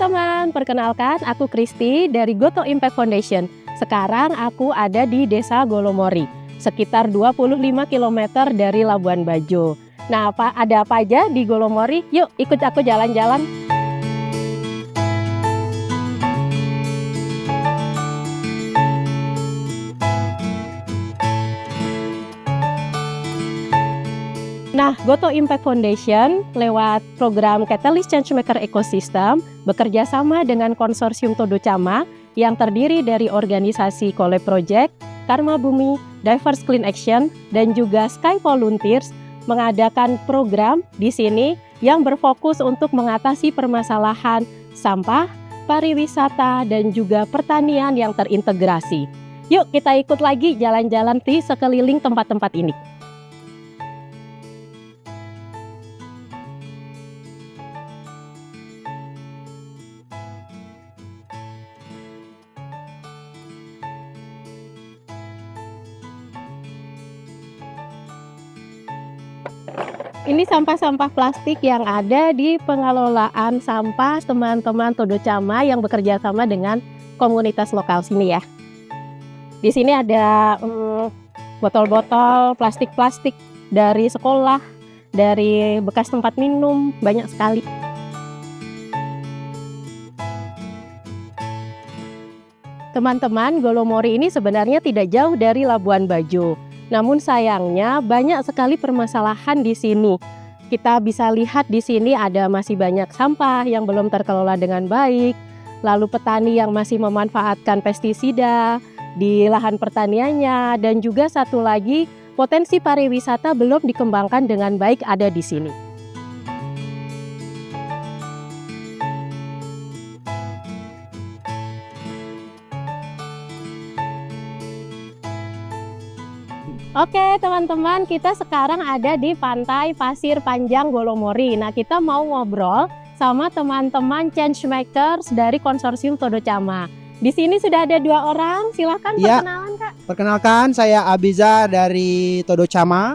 teman-teman, perkenalkan aku Kristi dari Goto Impact Foundation. Sekarang aku ada di Desa Golomori, sekitar 25 km dari Labuan Bajo. Nah, ada apa aja di Golomori? Yuk ikut aku jalan-jalan. Nah, Goto Impact Foundation lewat program Catalyst Changemaker Ecosystem bekerja sama dengan konsorsium Todo Chama yang terdiri dari organisasi Collab Project, Karma Bumi, Diverse Clean Action, dan juga Sky Volunteers mengadakan program di sini yang berfokus untuk mengatasi permasalahan sampah, pariwisata, dan juga pertanian yang terintegrasi. Yuk kita ikut lagi jalan-jalan di sekeliling tempat-tempat ini. Ini sampah-sampah plastik yang ada di pengelolaan sampah teman-teman Todo Chama yang bekerja sama dengan komunitas lokal sini ya. Di sini ada botol-botol plastik-plastik dari sekolah, dari bekas tempat minum, banyak sekali. Teman-teman, Golomori ini sebenarnya tidak jauh dari Labuan Bajo. Namun sayangnya banyak sekali permasalahan di sini. Kita bisa lihat di sini ada masih banyak sampah yang belum terkelola dengan baik. Lalu petani yang masih memanfaatkan pestisida di lahan pertaniannya, dan juga satu lagi potensi pariwisata belum dikembangkan dengan baik ada di sini. Oke teman-teman, kita sekarang ada di Pantai Pasir Panjang Golomori. Nah, kita mau ngobrol sama teman-teman changemakers dari konsorsium Todo Chama. Di sini sudah ada 2 orang, silakan perkenalan Kak. Perkenalkan, saya Abiza dari Todo Chama.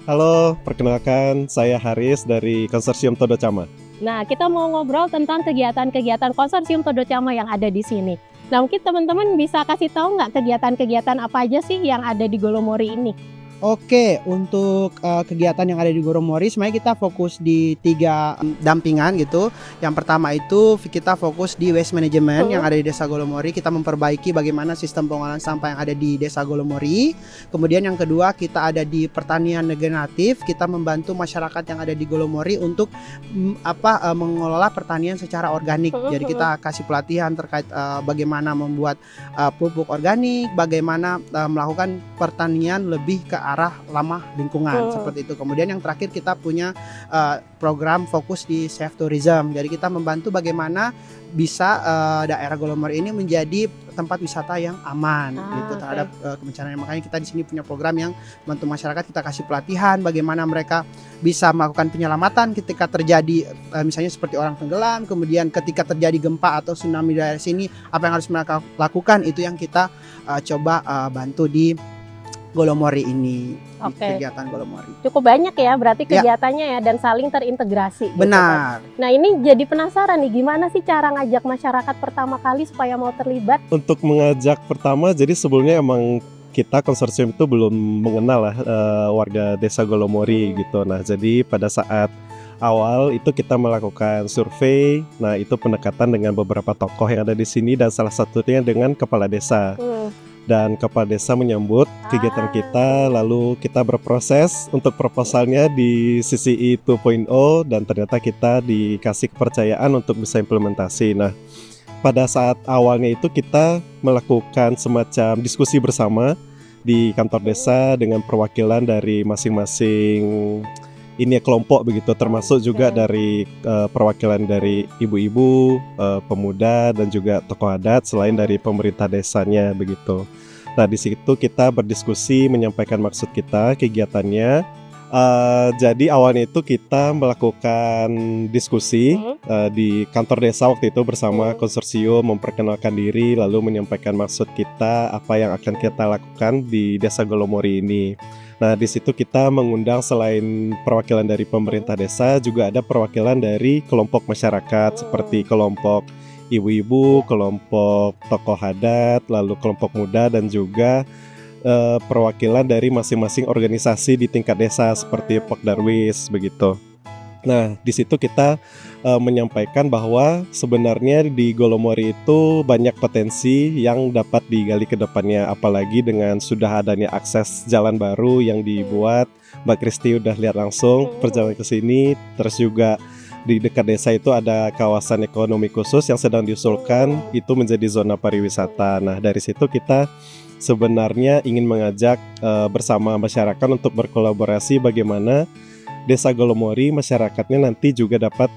Halo, perkenalkan saya Haris dari konsorsium Todo Chama. Nah, kita mau ngobrol tentang kegiatan-kegiatan konsorsium Todo Chama yang ada di sini. Nah, mungkin teman-teman bisa kasih tahu nggak kegiatan-kegiatan apa aja sih yang ada di Golomori ini? Oke, untuk kegiatan yang ada di Golomori sebenarnya kita fokus di 3 dampingan gitu. Yang pertama itu kita fokus di waste management yang ada di Desa Golomori. Kita memperbaiki bagaimana sistem pengolahan sampah yang ada di Desa Golomori. Kemudian yang kedua kita ada di pertanian regeneratif. Kita membantu masyarakat yang ada di Golomori untuk mengelola pertanian secara organik. Jadi kita kasih pelatihan terkait bagaimana membuat pupuk organik, bagaimana melakukan pertanian lebih ke arah ramah lingkungan seperti itu. Kemudian yang terakhir kita punya program fokus di safe tourism. Jadi kita membantu bagaimana bisa daerah Golomori ini menjadi tempat wisata yang aman gitu terhadap kebencanaan. Makanya kita di sini punya program yang membantu masyarakat, kita kasih pelatihan bagaimana mereka bisa melakukan penyelamatan ketika terjadi misalnya seperti orang tenggelam, kemudian ketika terjadi gempa atau tsunami di daerah sini apa yang harus mereka lakukan, itu yang kita coba bantu di Golomori ini. Kegiatan Golomori cukup banyak ya berarti kegiatannya ya, dan saling terintegrasi. Benar gitu kan. Nah, ini jadi penasaran nih, gimana sih cara ngajak masyarakat pertama kali supaya mau terlibat? Untuk mengajak pertama, jadi sebelumnya emang kita konsorsium itu belum mengenal warga Desa Golomori gitu. Nah, jadi pada saat awal itu kita melakukan survei. Nah, itu pendekatan dengan beberapa tokoh yang ada di sini dan salah satunya dengan kepala desa. Dan kepala desa menyambut kegiatan kita, lalu kita berproses untuk proposalnya di CCI 2.0 dan ternyata kita dikasih kepercayaan untuk bisa implementasi. Nah, pada saat awalnya itu kita melakukan semacam diskusi bersama di kantor desa dengan perwakilan dari masing-masing kelompok begitu, termasuk juga dari perwakilan dari ibu-ibu, pemuda, dan juga tokoh adat selain dari pemerintah desanya begitu. Nah, di situ kita berdiskusi, menyampaikan maksud kita, kegiatannya. Jadi awalnya itu kita melakukan diskusi di kantor desa waktu itu bersama konsorsium, memperkenalkan diri, lalu menyampaikan maksud kita, apa yang akan kita lakukan di Desa Golomori ini. Nah, di situ kita mengundang selain perwakilan dari pemerintah desa, juga ada perwakilan dari kelompok masyarakat seperti kelompok ibu-ibu, kelompok tokoh adat, lalu kelompok muda dan juga perwakilan dari masing-masing organisasi di tingkat desa seperti Pokdarwis begitu. Nah, di situ kita menyampaikan bahwa sebenarnya di Golomori itu banyak potensi yang dapat digali ke depannya, apalagi dengan sudah adanya akses jalan baru yang dibuat. Mbak Kristi udah lihat langsung perjalanan ke sini, terus juga di dekat desa itu ada kawasan ekonomi khusus yang sedang diusulkan itu menjadi zona pariwisata. Nah, dari situ kita sebenarnya ingin mengajak bersama masyarakat untuk berkolaborasi bagaimana Desa Golomori masyarakatnya nanti juga dapat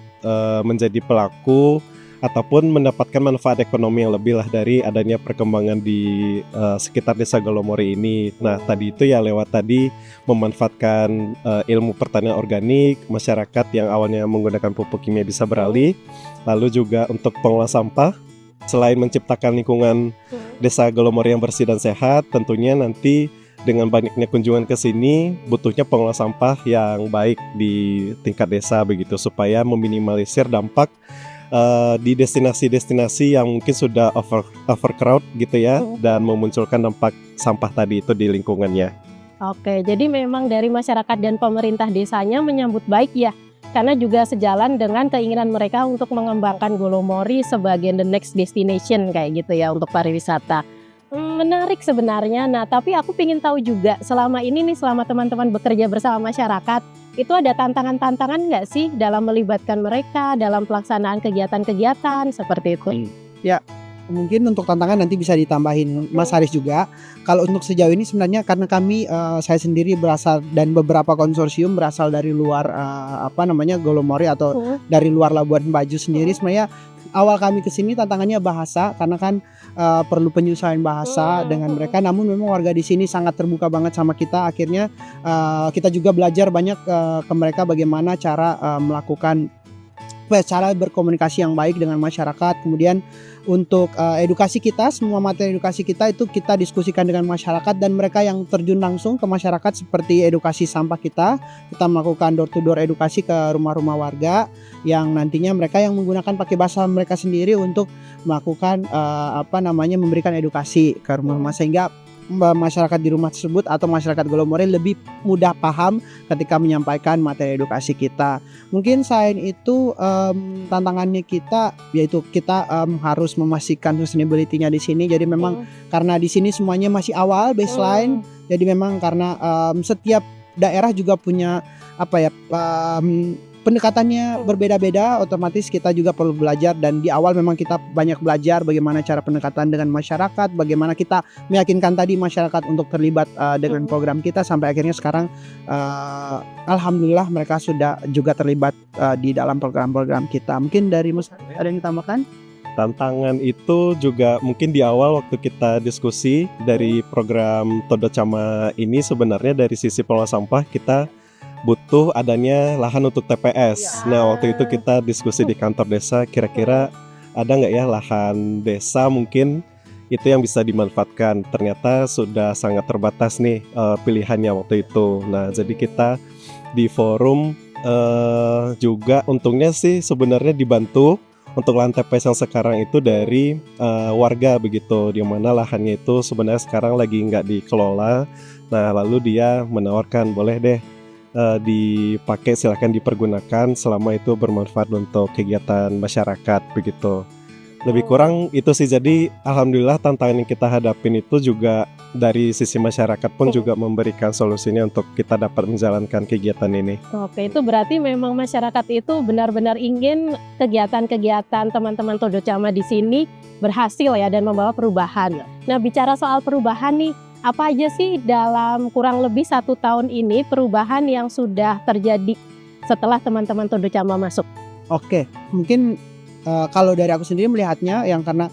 menjadi pelaku ataupun mendapatkan manfaat ekonomi yang lebih lah dari adanya perkembangan di sekitar Desa Golomori ini. Nah, tadi itu ya lewat tadi memanfaatkan ilmu pertanian organik, masyarakat yang awalnya menggunakan pupuk kimia bisa beralih, lalu juga untuk pengelola sampah. Selain menciptakan lingkungan Desa Golomori yang bersih dan sehat, tentunya nanti dengan banyaknya kunjungan ke sini butuhnya pengelola sampah yang baik di tingkat desa begitu supaya meminimalisir dampak di destinasi-destinasi yang mungkin sudah overcrowd gitu ya dan memunculkan dampak sampah tadi itu di lingkungannya. Oke, jadi memang dari masyarakat dan pemerintah desanya menyambut baik ya, karena juga sejalan dengan keinginan mereka untuk mengembangkan Golomori sebagai the next destination kayak gitu ya untuk pariwisata. Menarik sebenarnya. Nah, tapi aku ingin tahu juga selama ini nih, selama teman-teman bekerja bersama masyarakat, itu ada tantangan-tantangan nggak sih dalam melibatkan mereka dalam pelaksanaan kegiatan-kegiatan seperti itu? Ya, mungkin untuk tantangan nanti bisa ditambahin Mas Haris juga. Kalau untuk sejauh ini sebenarnya karena kami saya sendiri berasal dan beberapa konsorsium berasal dari luar Golomori atau dari luar Labuan Bajo sendiri. Sebenarnya awal kami kesini tantangannya bahasa karena kan perlu penyesuaian bahasa dengan mereka. Namun memang warga di sini sangat terbuka banget sama kita. Akhirnya kita juga belajar banyak ke mereka bagaimana cara melakukan cara berkomunikasi yang baik dengan masyarakat. Kemudian untuk edukasi kita, semua materi edukasi kita itu kita diskusikan dengan masyarakat dan mereka yang terjun langsung ke masyarakat seperti edukasi sampah kita melakukan door to door edukasi ke rumah-rumah warga yang nantinya mereka yang menggunakan pakai bahasa mereka sendiri untuk melakukan memberikan edukasi ke rumah-rumah sehingga masyarakat di rumah tersebut atau masyarakat Golomori lebih mudah paham ketika menyampaikan materi edukasi kita. Mungkin selain itu tantangannya kita yaitu kita harus memastikan sustainability-nya di sini. Jadi memang karena di sini semuanya masih awal baseline. Jadi memang karena setiap daerah juga punya pendekatannya berbeda-beda, otomatis kita juga perlu belajar dan di awal memang kita banyak belajar bagaimana cara pendekatan dengan masyarakat, bagaimana kita meyakinkan tadi masyarakat untuk terlibat dengan program kita sampai akhirnya sekarang alhamdulillah mereka sudah juga terlibat di dalam program-program kita. Mungkin dari Mas ada yang ditambahkan? Tantangan itu juga mungkin di awal waktu kita diskusi dari program Todo Cama ini sebenarnya dari sisi pengelola sampah kita butuh adanya lahan untuk TPS. Nah, waktu itu kita diskusi di kantor desa, kira-kira ada nggak ya lahan desa mungkin itu yang bisa dimanfaatkan. Ternyata sudah sangat terbatas nih pilihannya waktu itu. Nah, jadi kita di forum juga untungnya sih sebenarnya dibantu untuk lahan TPS yang sekarang itu dari warga begitu, di mana lahannya itu sebenarnya sekarang lagi nggak dikelola. Nah, lalu dia menawarkan boleh deh dipakai, silakan dipergunakan selama itu bermanfaat untuk kegiatan masyarakat begitu. Lebih kurang itu sih. Jadi alhamdulillah tantangan yang kita hadapin itu juga dari sisi masyarakat pun juga memberikan solusinya untuk kita dapat menjalankan kegiatan ini. Oke, itu berarti memang masyarakat itu benar-benar ingin kegiatan-kegiatan teman-teman Todo Cama di sini berhasil ya dan membawa perubahan. Nah, bicara soal perubahan nih, apa aja sih dalam kurang lebih 1 tahun ini perubahan yang sudah terjadi setelah teman-teman Todo Cama masuk? Oke, mungkin kalau dari aku sendiri melihatnya yang karena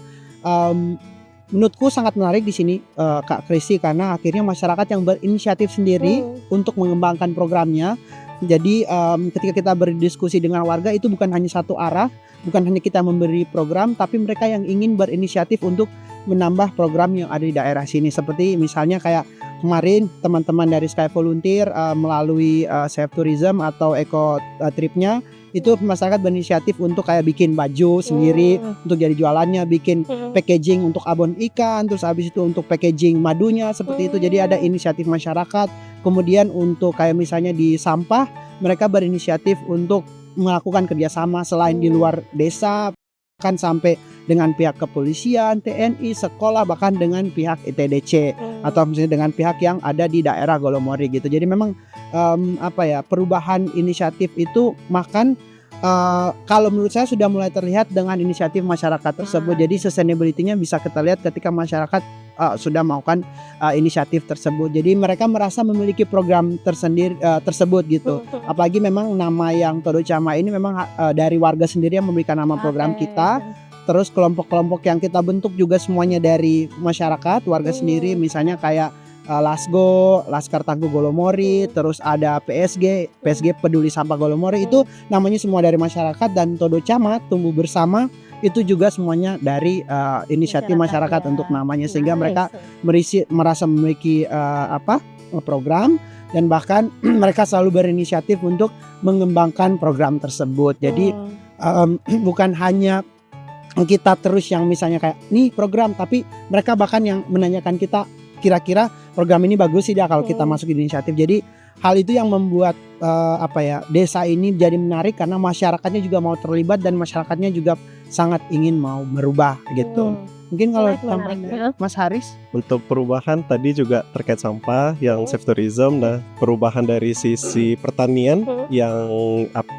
menurutku sangat menarik di sini Kak Kristi, karena akhirnya masyarakat yang berinisiatif sendiri untuk mengembangkan programnya. Jadi ketika kita berdiskusi dengan warga itu bukan hanya satu arah, bukan hanya kita memberi program, tapi mereka yang ingin berinisiatif untuk menambah program yang ada di daerah sini. Seperti misalnya kayak kemarin teman-teman dari Sky Volunteer melalui Safe Tourism atau Eco Tripnya itu masyarakat berinisiatif untuk kayak bikin baju sendiri untuk jadi jualannya, bikin packaging untuk abon ikan, terus habis itu untuk packaging madunya seperti itu. Jadi ada inisiatif masyarakat. Kemudian untuk kayak misalnya di sampah, mereka berinisiatif untuk melakukan kerjasama selain di luar desa, kan sampai dengan pihak kepolisian, TNI, sekolah, bahkan dengan pihak ITDC atau misalnya dengan pihak yang ada di daerah Golomori gitu. Jadi memang perubahan inisiatif itu kalau menurut saya sudah mulai terlihat dengan inisiatif masyarakat tersebut. Jadi sustainability-nya bisa kita lihat ketika masyarakat sudah melakukan inisiatif tersebut. Jadi mereka merasa memiliki program tersendiri tersebut gitu. Apalagi memang nama yang Todo Chama ini memang dari warga sendiri yang memberikan nama program kita. Terus kelompok-kelompok yang kita bentuk juga semuanya dari masyarakat, warga sendiri. Misalnya kayak Lasgo, Laskar Tangguh Golomori, terus ada PSG Peduli Sampah Golomori, itu namanya semua dari masyarakat. Dan Todo Chama Tumbuh Bersama itu juga semuanya dari inisiatif masyarakat untuk namanya, sehingga mereka merasa memiliki program, dan bahkan mereka selalu berinisiatif untuk mengembangkan program tersebut. Jadi bukan hanya kita terus yang misalnya kayak nih program, tapi mereka bahkan yang menanyakan kita, kira-kira program ini bagus sih kalau kita masuk di inisiatif. Jadi hal itu yang membuat desa ini jadi menarik, karena masyarakatnya juga mau terlibat dan masyarakatnya juga sangat ingin mau merubah gitu. Mungkin kalau tambahan Mas Haris untuk perubahan tadi juga terkait sampah yang safe tourism. Nah, perubahan dari sisi pertanian yang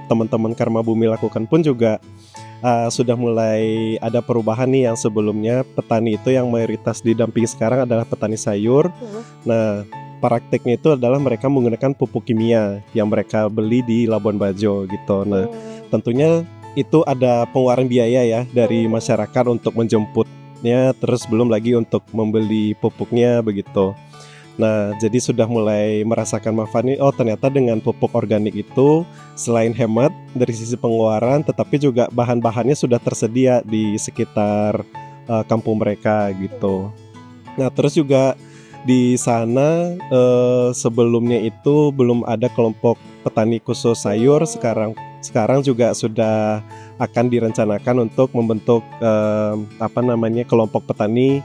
teman-teman Karma Bumi lakukan pun juga sudah mulai ada perubahan nih. Yang sebelumnya petani itu yang mayoritas didampingi sekarang adalah petani sayur. Nah, prakteknya itu adalah mereka menggunakan pupuk kimia yang mereka beli di Labuan Bajo gitu. Nah, tentunya itu ada pengeluaran biaya ya dari masyarakat untuk menjemputnya, terus belum lagi untuk membeli pupuknya begitu. Nah, jadi sudah mulai merasakan manfaat ini. Oh, ternyata dengan pupuk organik itu selain hemat dari sisi pengeluaran, tetapi juga bahan-bahannya sudah tersedia di sekitar kampung mereka gitu. Nah, terus juga di sana sebelumnya itu belum ada kelompok petani khusus sayur. Sekarang juga sudah akan direncanakan untuk membentuk kelompok petani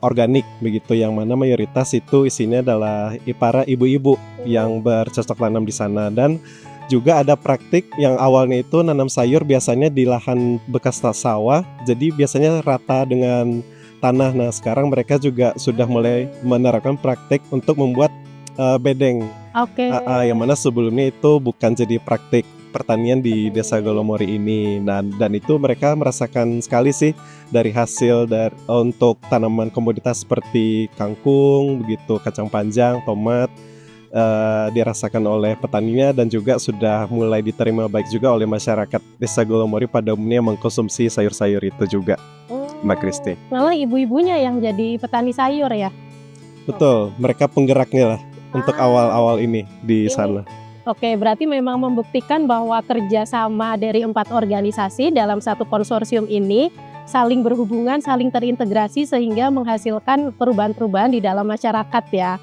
organik begitu, yang mana mayoritas itu isinya adalah para ibu-ibu yang bercocok tanam di sana. Dan juga ada praktik yang awalnya itu nanam sayur biasanya di lahan bekas sawah, jadi biasanya rata dengan tanah. Nah, sekarang mereka juga sudah mulai menerapkan praktik untuk membuat bedeng. Yang mana sebelumnya itu bukan jadi praktik pertanian di Desa Golomori ini. Dan itu mereka merasakan sekali sih dari hasil untuk tanaman komoditas seperti kangkung begitu, kacang panjang, tomat dirasakan oleh petaninya, dan juga sudah mulai diterima baik juga oleh masyarakat Desa Golomori pada umumnya mengkonsumsi sayur-sayur itu juga. Mbak Kristi. Malah ibu-ibunya yang jadi petani sayur ya? Betul, mereka penggeraknya lah untuk awal-awal ini di sana. Oke, berarti memang membuktikan bahwa kerjasama dari 4 organisasi dalam satu konsorsium ini saling berhubungan, saling terintegrasi sehingga menghasilkan perubahan-perubahan di dalam masyarakat ya.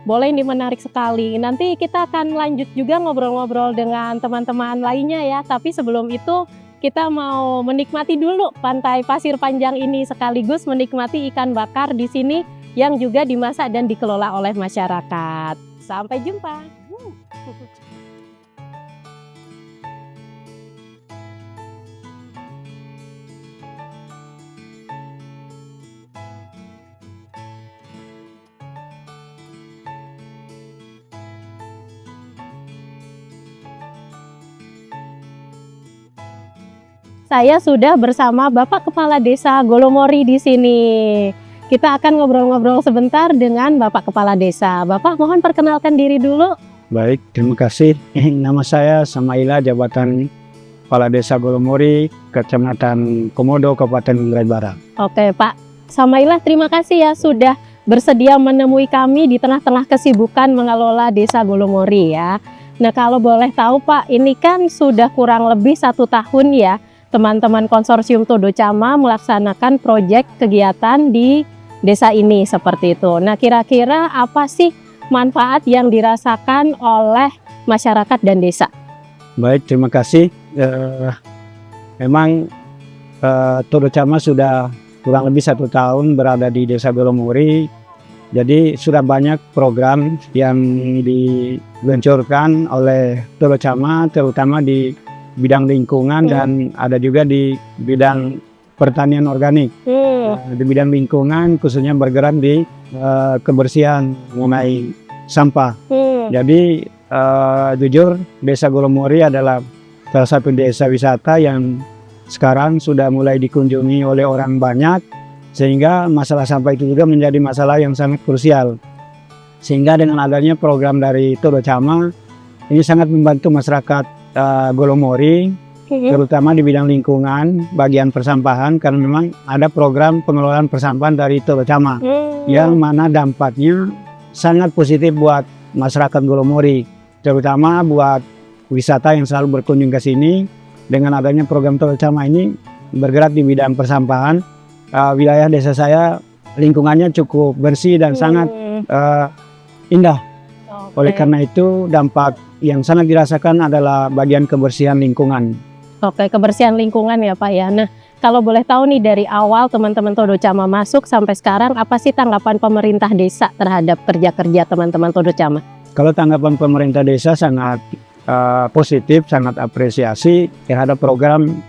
Boleh, ini menarik sekali. Nanti kita akan lanjut juga ngobrol-ngobrol dengan teman-teman lainnya ya. Tapi sebelum itu kita mau menikmati dulu pantai Pasir Panjang ini, sekaligus menikmati ikan bakar di sini yang juga dimasak dan dikelola oleh masyarakat. Sampai jumpa. Saya sudah bersama Bapak Kepala Desa Golomori di sini. Kita akan ngobrol-ngobrol sebentar dengan Bapak Kepala Desa. Bapak, mohon perkenalkan diri dulu. Baik, terima kasih. Nama saya Samaila, jabatan Kepala Desa Golomori, Kecamatan Komodo, Kabupaten Banggai Barat. Oke, Pak Samaila, terima kasih ya sudah bersedia menemui kami di tengah-tengah kesibukan mengelola Desa Golomori ya. Nah, kalau boleh tahu Pak, ini kan sudah kurang lebih 1 tahun ya teman-teman konsorsium Todo Chama melaksanakan proyek kegiatan di desa ini seperti itu. Nah, kira-kira apa sih manfaat yang dirasakan oleh masyarakat dan desa? Baik, terima kasih. Memang Todo Chama sudah kurang lebih 1 tahun berada di Desa Golomori. Jadi sudah banyak program yang diluncurkan oleh Todo Chama, terutama di bidang lingkungan dan ada juga di bidang pertanian organik. Di bidang lingkungan khususnya bergerak di kebersihan mengenai sampah. Jadi jujur Desa Golomori adalah salah satu desa wisata yang sekarang sudah mulai dikunjungi oleh orang banyak, sehingga masalah sampah itu juga menjadi masalah yang sangat krusial. Sehingga dengan adanya program dari Todo Chama ini sangat membantu masyarakat Golomori, terutama di bidang lingkungan, bagian persampahan, karena memang ada program pengelolaan persampahan dari Todo Chama yang mana dampaknya sangat positif buat masyarakat Golomori, terutama buat wisata yang selalu berkunjung ke sini. Dengan adanya program Todo Chama ini bergerak di bidang persampahan, wilayah desa saya lingkungannya cukup bersih dan sangat indah. Oleh karena itu dampak yang sangat dirasakan adalah bagian kebersihan lingkungan. Oke, kebersihan lingkungan ya Pak ya. Nah, kalau boleh tahu nih dari awal teman-teman Todo Chama masuk sampai sekarang, apa sih tanggapan pemerintah desa terhadap kerja-kerja teman-teman Todo Chama? Kalau tanggapan pemerintah desa sangat positif, sangat apresiasi terhadap program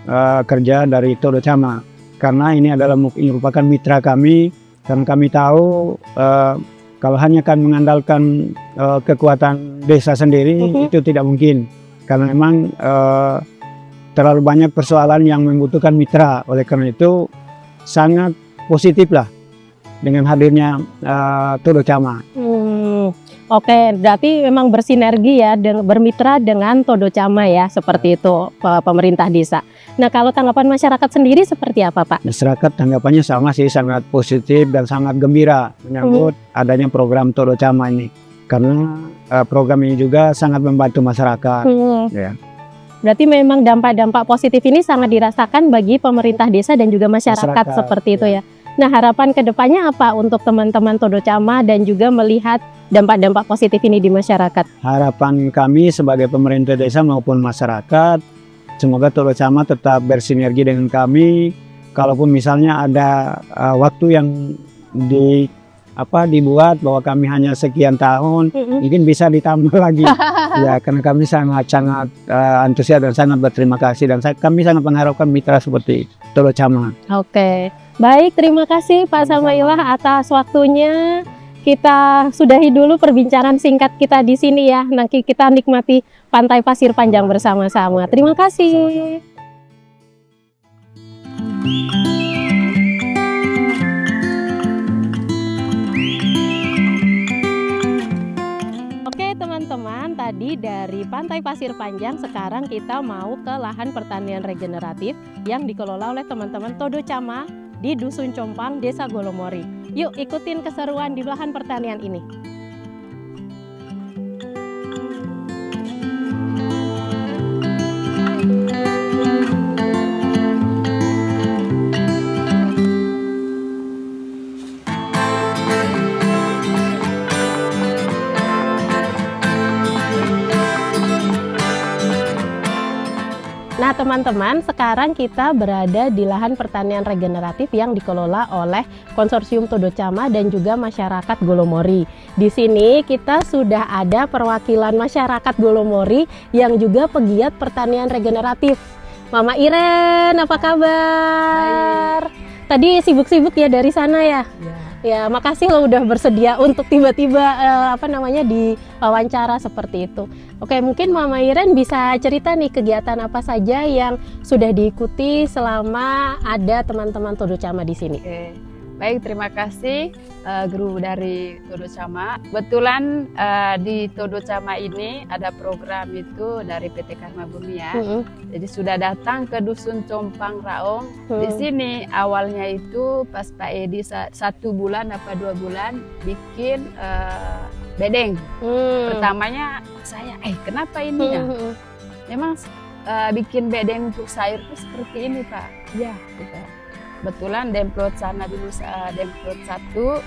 kerja dari Todo Chama. Karena ini adalah merupakan mitra kami, dan kami tahu kalau hanya kan mengandalkan kekuatan desa sendiri itu tidak mungkin. Karena memang terlalu banyak persoalan yang membutuhkan mitra. Oleh karena itu sangat positif lah dengan hadirnya Todo Chama. Oke, berarti memang bersinergi ya, bermitra dengan Todo Chama ya, seperti itu pemerintah desa. Nah, kalau tanggapan masyarakat sendiri seperti apa Pak? Masyarakat tanggapannya sama sih, sangat positif dan sangat gembira menyambut adanya program Todo Chama ini. Karena program ini juga sangat membantu masyarakat. Ya. Berarti memang dampak-dampak positif ini sangat dirasakan bagi pemerintah desa dan juga masyarakat seperti itu ya. Nah, harapan kedepannya apa untuk teman-teman Todo Chama dan juga melihat dampak-dampak positif ini di masyarakat? Harapan kami sebagai pemerintah desa maupun masyarakat, semoga Todo Chama tetap bersinergi dengan kami. Kalaupun misalnya ada waktu yang dibuat bahwa kami hanya sekian tahun, mungkin bisa ditambah lagi. Ya, karena kami sangat antusias dan sangat berterima kasih, dan kami sangat mengharapkan mitra seperti Todo Chama. Oke. Baik, terima kasih Pak Samailah atas waktunya. Kita sudahi dulu perbincangan singkat kita di sini ya. Nanti kita nikmati Pantai Pasir Panjang bersama-sama. Terima kasih. Oke teman-teman, tadi dari Pantai Pasir Panjang sekarang kita mau ke lahan pertanian regeneratif yang dikelola oleh teman-teman Todo Chama di Dusun Compang, Desa Golomori. Yuk ikutin keseruan di lahan pertanian ini. Nah teman-teman, sekarang kita berada di lahan pertanian regeneratif yang dikelola oleh Konsorsium Todo Chama dan juga masyarakat Golomori. Di sini kita sudah ada perwakilan masyarakat Golomori yang juga pegiat pertanian regeneratif. Mama Iren, apa kabar? Tadi sibuk-sibuk ya dari sana ya? Ya, makasih lo udah bersedia untuk tiba-tiba diwawancara seperti itu. Oke, mungkin Mama Iren bisa cerita nih kegiatan apa saja yang sudah diikuti selama ada teman-teman Todo Chama di sini. Oke. Baik, terima kasih guru dari Todo Chama. Kebetulan di Todo Chama ini ada program itu dari PT Karma Bumi ya. Jadi sudah datang ke Dusun Compang Raong. Di sini awalnya itu pas Pak Edi 1 bulan apa 2 bulan bikin bedeng. Pertamanya saya, kenapa ini ya? Memang bikin bedeng untuk sayur itu seperti ini Pak. Ya, gitu. Kebetulan demplot sana dulu, demplot 1,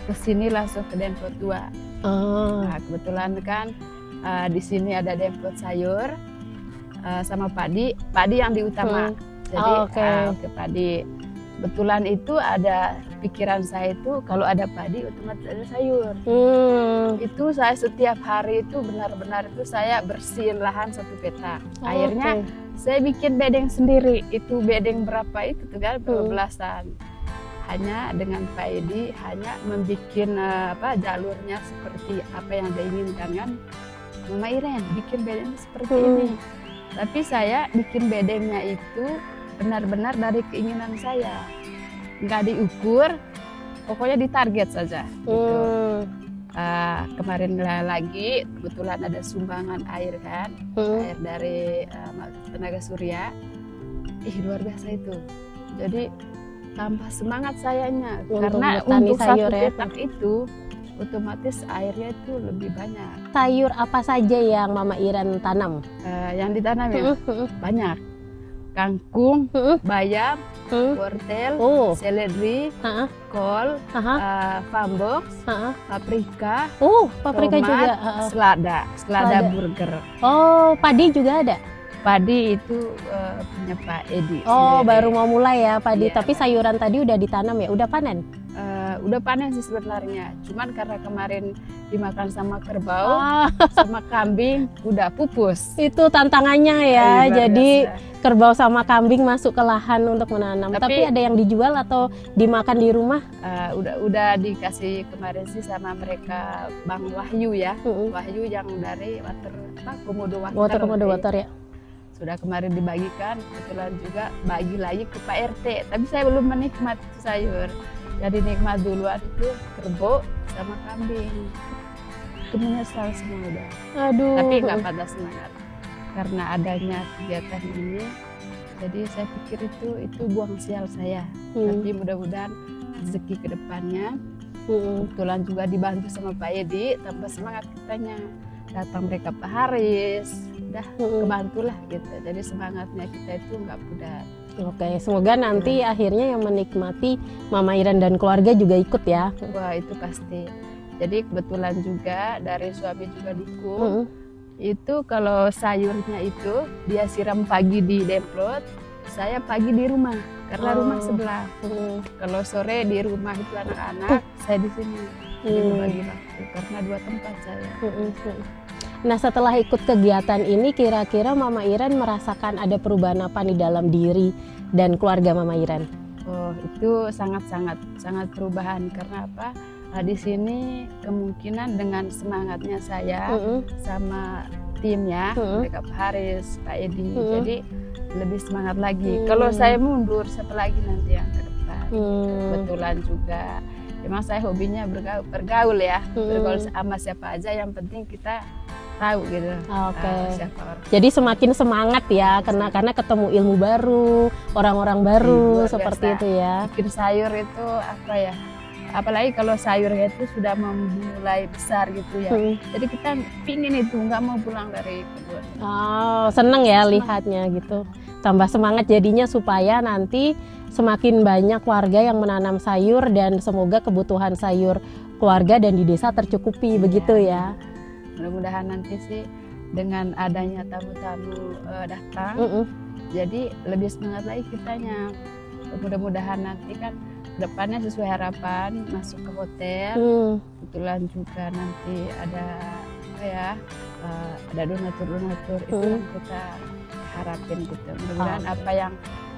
kesini langsung ke demplot 2. Nah, kebetulan kan di sini ada demplot sayur. sama padi yang diutama. Jadi oke, padi. Kebetulan itu ada pikiran saya itu kalau ada padi otomatis ada sayur. Itu saya setiap hari itu benar-benar itu saya bersihin lahan 1 petak. Akhirnya saya bikin bedeng sendiri. Itu bedeng berapa itu tuh kan, belasan. Hanya dengan Pak Edi hanya membuat jalurnya seperti apa yang dia inginkan kan. Mama Iren bikin bedeng seperti ini. Tapi saya bikin bedengnya itu benar-benar dari keinginan saya, nggak diukur, pokoknya ditarget saja. Gitu. Kemarin lagi kebetulan ada sumbangan air kan, air dari tenaga surya, luar biasa itu. Jadi tambah semangat sayanya karena untuk sayur 1 petak itu otomatis airnya itu lebih banyak. Sayur apa saja yang Mama Iren tanam? Yang ditanam ya banyak. Kangkung, bayam, wortel, seledri, kol, fambox, paprika, paprika tomat, juga, selada burger. Padi juga ada? Padi itu punya Pak Edi. Baru mau mulai ya padi, Iya. tapi sayuran tadi udah ditanam ya, udah panen? Udah panen sih sebenarnya, cuman karena kemarin dimakan sama kerbau, sama kambing, udah pupus. Itu tantangannya ya, Luar jadi biasa. kerbau sama kambing masuk ke lahan untuk menanam. Tapi ada yang dijual atau dimakan di rumah? Udah dikasih kemarin sih sama mereka Bang Wahyu ya, Wahyu yang dari Komodo Water ya. Sudah kemarin dibagikan, kebetulan juga bagi lagi ke Pak RT. Tapi saya belum menikmati sayur. Jadi nikmat duluan itu kerbau sama kambing. Itu menyesal semua udah. Aduh. Tapi nggak patah semangat karena adanya kegiatan ini. Jadi saya pikir itu buang sial saya. Tapi mudah-mudahan rezeki ke depannya. Kebetulan juga dibantu sama Pak Edi, tambah semangat kitanya. Datang mereka Pak Haris, udah kebantulah gitu. Jadi semangatnya kita itu nggak pudar. Oke, semoga nanti akhirnya yang menikmati Mama Iren dan keluarga juga ikut ya. Wah, itu pasti. Jadi kebetulan juga dari suami juga dukung. Itu kalau sayurnya itu dia siram pagi di demplot, saya pagi di rumah karena rumah sebelah. Kalau sore di rumah itu anak-anak, saya di sini. Bagi waktu karena 2 tempat saya. Nah, setelah ikut kegiatan ini kira-kira Mama Iren merasakan ada perubahan apa nih dalam diri dan keluarga Mama Iren? Itu sangat perubahan karena apa? Di sini kemungkinan dengan semangatnya saya sama timnya, mereka Pak Haris, Pak Edi, jadi lebih semangat lagi. Kalau saya mundur, siapa lagi nanti yang ke depan? Kebetulan juga, memang saya hobinya bergaul ya, bergaul sama siapa aja, yang penting kita tahu gitu. Siapa orang. Jadi semakin semangat ya karena ketemu ilmu baru, orang-orang baru seperti itu ya. Bikin sayur itu apa ya? Apalagi kalau sayurnya itu sudah memulai besar gitu ya. Jadi kita pingin itu nggak mau pulang dari kebun. Seneng ya lihatnya gitu. Tambah semangat jadinya supaya nanti semakin banyak warga yang menanam sayur dan semoga kebutuhan sayur keluarga dan di desa tercukupi begitu ya. Mudah-mudahan nanti sih dengan adanya tamu-tamu datang, jadi lebih semangat lagi kitanya. Mudah-mudahan nanti kan depannya sesuai harapan masuk ke hotel. Kebetulan juga nanti ada ada donatur itu yang kita harapin gitu. Mudah-mudahan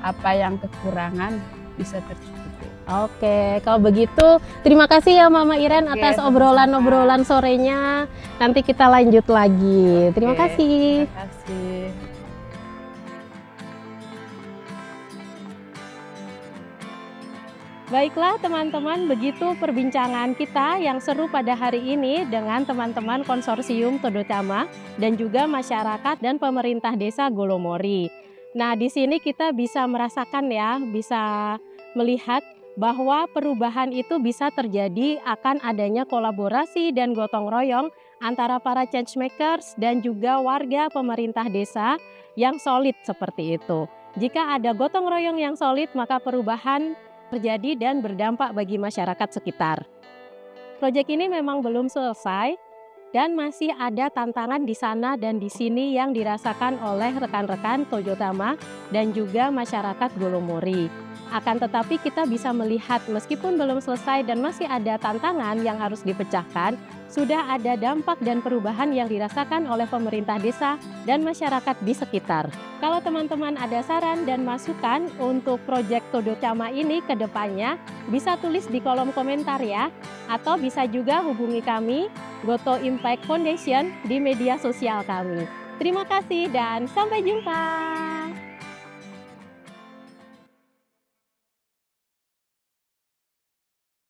apa yang kekurangan bisa tercukupi. Oke, kalau begitu terima kasih ya Mama Iren atas obrolan-obrolan sorenya. Nanti kita lanjut lagi. Terima kasih. Terima kasih. Baiklah teman-teman, begitu perbincangan kita yang seru pada hari ini dengan teman-teman konsorsium Todo Cama dan juga masyarakat dan pemerintah desa Golomori. Nah, di sini kita bisa merasakan ya, bisa melihat bahwa perubahan itu bisa terjadi akan adanya kolaborasi dan gotong royong antara para change makers dan juga warga pemerintah desa yang solid seperti itu. Jika ada gotong royong yang solid, maka perubahan terjadi dan berdampak bagi masyarakat sekitar. Proyek ini memang belum selesai, dan masih ada tantangan di sana dan di sini yang dirasakan oleh rekan-rekan Tojo Tama dan juga masyarakat Golomori. Akan tetapi kita bisa melihat meskipun belum selesai dan masih ada tantangan yang harus dipecahkan, sudah ada dampak dan perubahan yang dirasakan oleh pemerintah desa dan masyarakat di sekitar. Kalau teman-teman ada saran dan masukan untuk proyek Todo Chama ini ke depannya, bisa tulis di kolom komentar ya, atau bisa juga hubungi kami, Goto Impact Foundation, di media sosial kami. Terima kasih dan sampai jumpa.